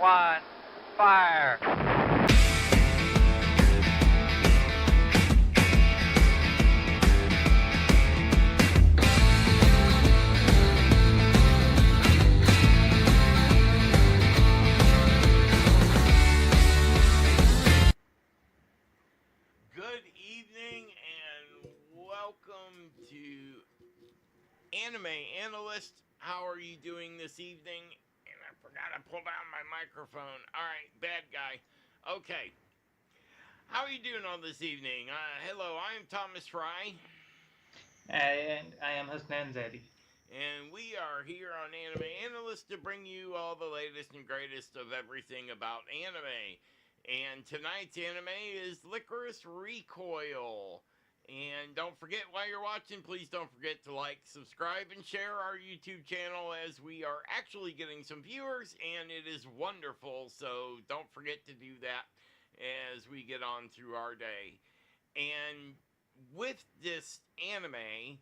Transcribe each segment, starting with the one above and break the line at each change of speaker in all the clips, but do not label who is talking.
one, fire.
Good evening and welcome to Anime Analyst. How are you doing this evening? And I forgot to pull down my microphone. Alright, bad guy. Okay. How are you doing on this evening? Hello, I am Thomas Fry.
And I am Hasnan Zadi.
And we are here on Anime Analyst to bring you all the latest and greatest of everything about anime. And tonight's anime is Lycoris Recoil. And don't forget, while you're watching, please don't forget to like, subscribe, and share our YouTube channel, as we are actually getting some viewers, and it is wonderful. So don't forget to do that as we get on through our day. And with this anime,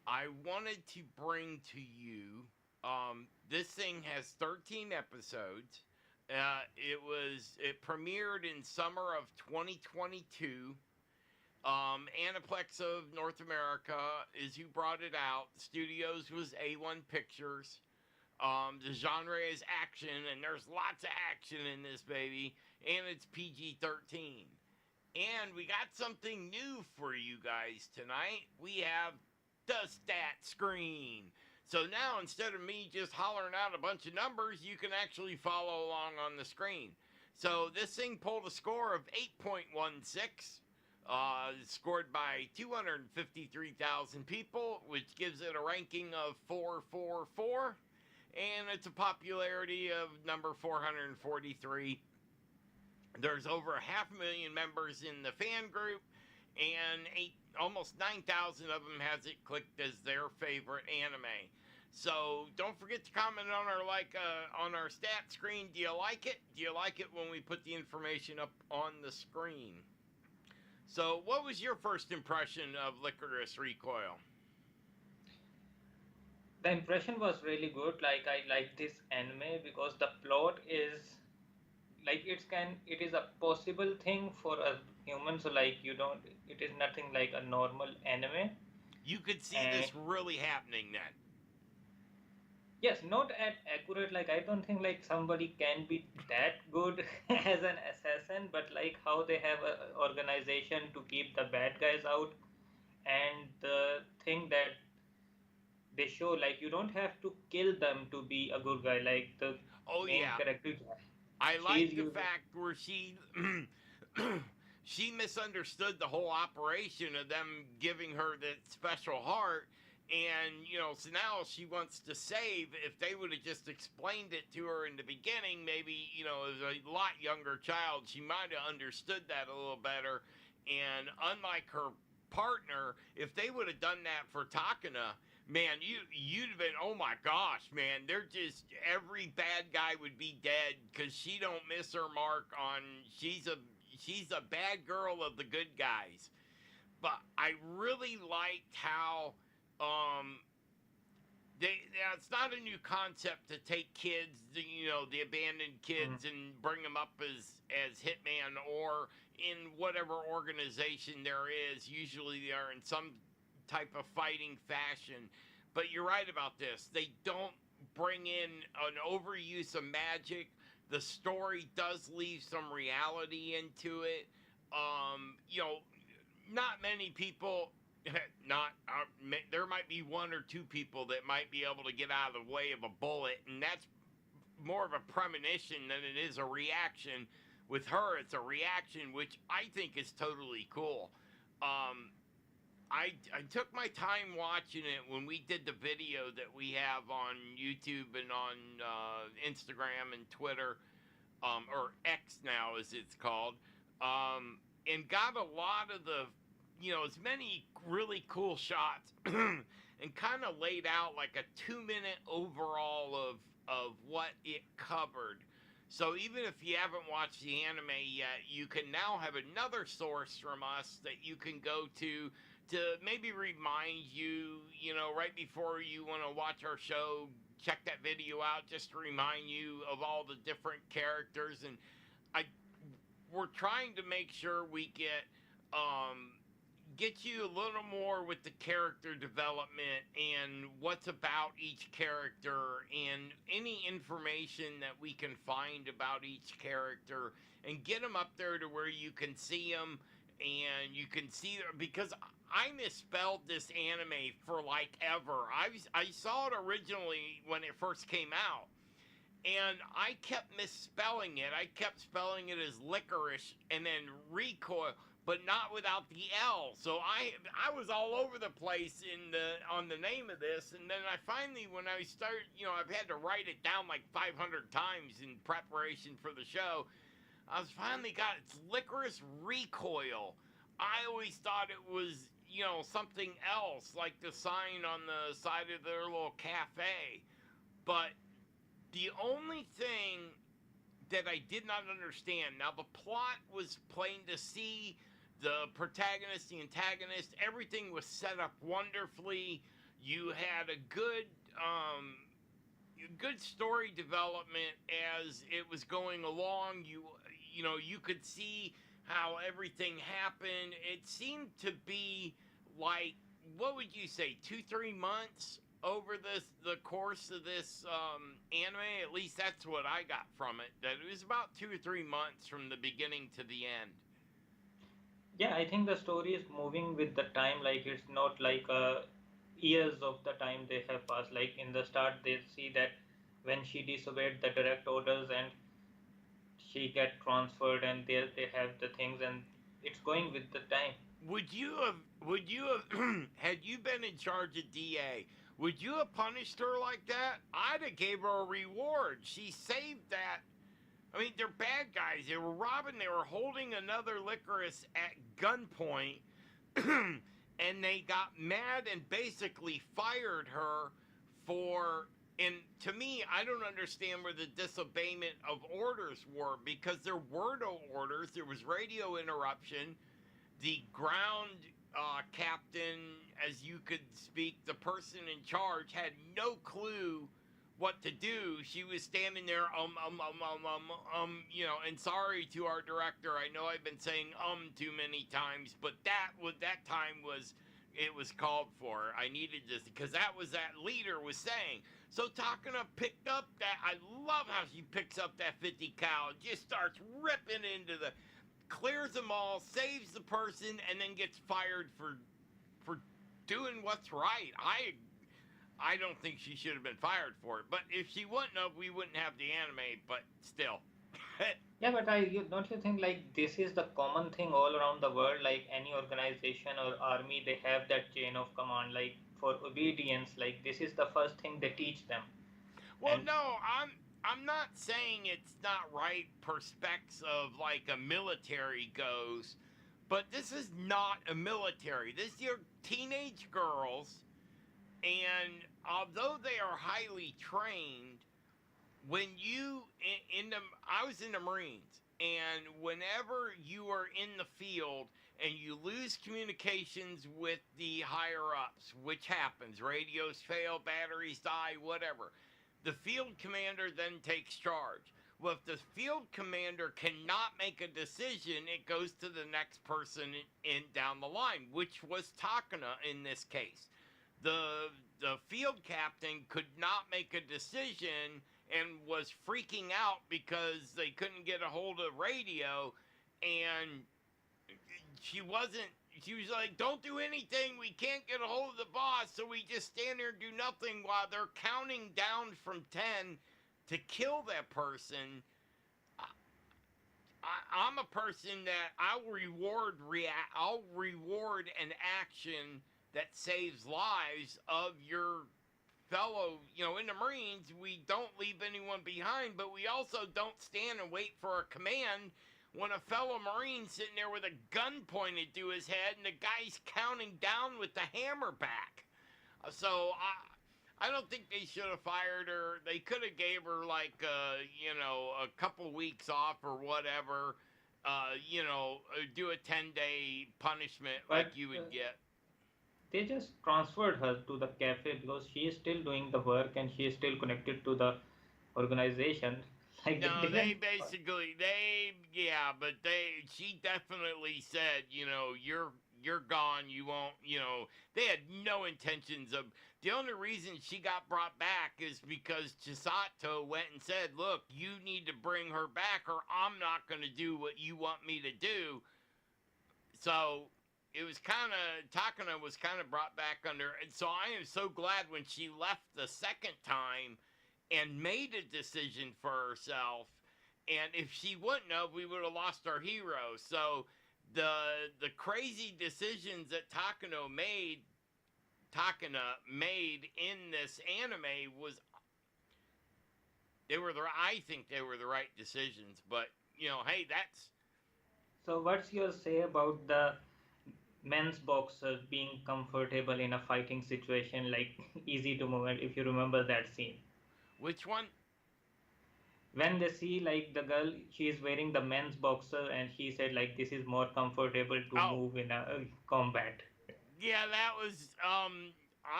I wanted to bring to you, this thing has 13 episodes. It premiered in summer of 2022. Aniplex of North America is who brought it out. The studios was A1 Pictures. The genre is action, and there's lots of action in this baby, and it's PG-13. And we got something new for you guys tonight. We have the stat screen. So now, instead of me just hollering out a bunch of numbers, you can actually follow along on the screen. So this thing pulled a score of 8.16. Scored by 253,000 people, which gives it a ranking of 444. And it's a popularity of number 443. There's over 500,000 members in the fan group, and almost 9,000 of them has it clicked as their favorite anime. So don't forget to comment on our stat screen. Do you like it? Do you like it when we put the information up on the screen? So what was your first impression of Lycoris Recoil?
The impression was really good. Like, I like this anime because the plot is like it is a possible thing for a human. So like it is nothing like a normal anime.
You could see
And
this really happening then.
yes, not at accurate. Like, I don't think like somebody can be that good as an assassin, but like how they have a organization to keep the bad guys out, and the thing that they show, like, you don't have to kill them to be a good guy. Like the
Oh
main
yeah,
character,
I
she's
like the
using.
fact where she she misunderstood the whole operation of them giving her that special heart. And, so now she wants to save. If they would have just explained it to her in the beginning, maybe, as a lot younger child, she might have understood that a little better. And unlike her partner, if they would have done that for Takana, man, you'd have been, oh my gosh, man, every bad guy would be dead, because she don't miss her mark on, she's a bad girl of the good guys. But I really liked how, it's not a new concept to take kids, the abandoned kids, and bring them up as hitman, or in whatever organization there is. Usually they are in some type of fighting fashion. But you're right about this. They don't bring in an overuse of magic. The story does leave some reality into it. Not many people, there might be one or two people that might be able to get out of the way of a bullet, and that's more of a premonition than it is a reaction. With her, it's a reaction, which I think is totally cool. I took my time watching it when we did the video that we have on YouTube and on Instagram and Twitter, or X now as it's called, and got a lot of the, as many really cool shots, and kind of laid out like a 2-minute overall of what it covered. So even if you haven't watched the anime yet, you can now have another source from us that you can go to maybe remind you, right before you want to watch our show, check that video out just to remind you of all the different characters. And we're trying to make sure we get you a little more with the character development and what's about each character and any information that we can find about each character and get them up there to where you can see them and you can see them, because I misspelled this anime for like ever. I saw it originally when it first came out, and I kept misspelling it. I kept spelling it as Lycoris and then Recoil, but not without the L. So I was all over the place on the name of this, and then I finally, when I started, I've had to write it down like 500 times in preparation for the show. I was finally got it. It's Lycoris Recoil. I always thought it was, something else, like the sign on the side of their little cafe. But the only thing that I did not understand, now the plot was plain to see, the protagonist, the antagonist, everything was set up wonderfully. You had a good story development as it was going along. You could see how everything happened. It seemed to be like, what would you say, 2-3 months over the course of this anime? At least that's what I got from it, that it was about 2 or 3 months from the beginning to the end.
Yeah, I think the story is moving with the time. Like, it's not like years of the time they have passed. Like, in the start, they see that when she disobeyed the direct orders and she get transferred, and they have the things, and it's going with the time.
Would you have had you been in charge of DA, would you have punished her like that? I'd have gave her a reward. She saved that. I mean, they're bad guys. They were robbing. They were holding another Lycoris at gunpoint, and they got mad and basically fired her for. And to me, I don't understand where the disobeyment of orders were, because there were no orders. There was radio interruption. The ground captain, as you could speak, the person in charge, had no clue what to do. She was standing there, and sorry to our director. I know I've been saying too many times, but that time was called for. I needed this, because that leader was saying. So Takana picked up that. I love how she picks up that 50 cal, just starts ripping into clears them all, saves the person, and then gets fired for doing what's right. I don't think she should have been fired for it, but if she wouldn't have, we wouldn't have the anime. But still.
Yeah, but don't you think like this is the common thing all around the world? Like any organization or army, they have that chain of command. Like for obedience, like this is the first thing they teach them.
Well, no, I'm not saying it's not right perspectives of like a military goes, but this is not a military. This is your teenage girls, and although they are highly trained, when you I was in the Marines, and whenever you are in the field and you lose communications with the higher ups, which happens, radios fail, batteries die, whatever, the field commander then takes charge. Well, if the field commander cannot make a decision, it goes to the next person in down the line, which was Takana in this case. The field captain could not make a decision and was freaking out because they couldn't get a hold of radio, and she was like, don't do anything, we can't get a hold of the boss, so we just stand there and do nothing while they're counting down from 10 to kill that person. I'm a person that I'll reward an action that saves lives of your fellow, in the Marines. We don't leave anyone behind, but we also don't stand and wait for a command when a fellow Marine sitting there with a gun pointed to his head and the guy's counting down with the hammer back. So I don't think they should have fired her. They could have gave her like a couple weeks off or whatever. Do a 10-day punishment like you would get.
They just transferred her to the cafe because she is still doing the work and she is still connected to the organization. Like they
No, they
didn't.
basically yeah, but she definitely said, you're gone. You won't, they had no intentions of. The only reason she got brought back is because Chisato went and said, "Look, you need to bring her back, or I'm not going to do what you want me to do." So it was kind of Takana was kind of brought back under, and so I am so glad when she left the second time and made a decision for herself. And if she wouldn't have, we would have lost our hero. So the crazy decisions that Takana made in this anime was I think they were the right decisions. But hey, that's
So what's your say about the men's boxers being comfortable in a fighting situation, like easy to move? If you remember that scene,
which one?
when they see like the girl, she is wearing the men's boxer, and she said like this is more comfortable to
Oh,
move in a combat.
yeah, that was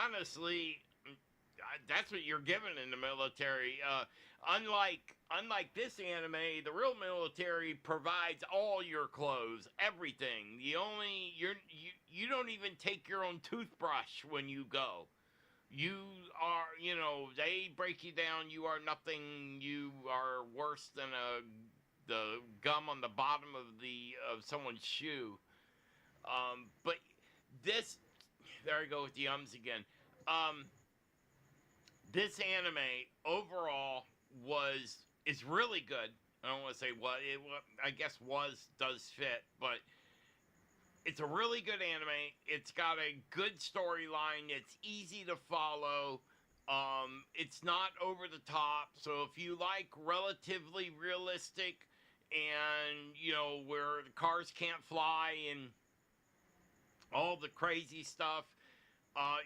honestly that's what you're given in the military. Unlike this anime, the real military provides all your clothes, everything. The only you don't even take your own toothbrush when you go. You are, they break you down. You are nothing. You are worse than the gum on the bottom of someone's shoe. But this, there I go with the ums again. Um, this anime overall is really good. I don't want to say I guess does fit, but it's a really good anime. It's got a good storyline. It's easy to follow. It's not over the top. So if you like relatively realistic and where the cars can't fly and all the crazy stuff,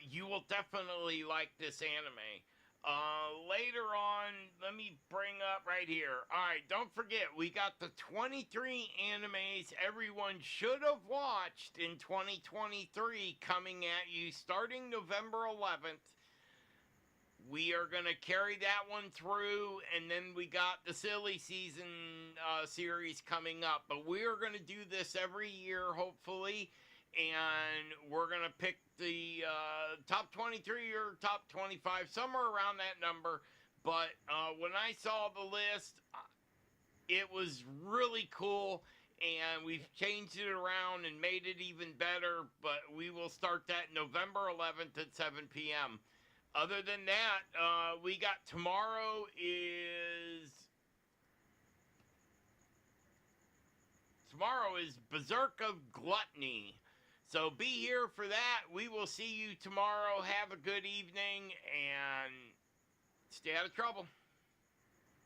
you will definitely like this anime. Later on, let me bring up right here. All right, don't forget, we got the 23 animes everyone should have watched in 2023 coming at you starting November 11th. We are going to carry that one through, and then we got the silly season series coming up. But we are going to do this every year, hopefully, and we're going to pick the top 23 or top 25, somewhere around that number. But when I saw the list, it was really cool, and we've changed it around and made it even better. But we will start that November 11th at 7 p.m. Other than that, we got tomorrow is Berserk of Gluttony. So be here for that. We will see you tomorrow. Have a good evening and stay out of trouble.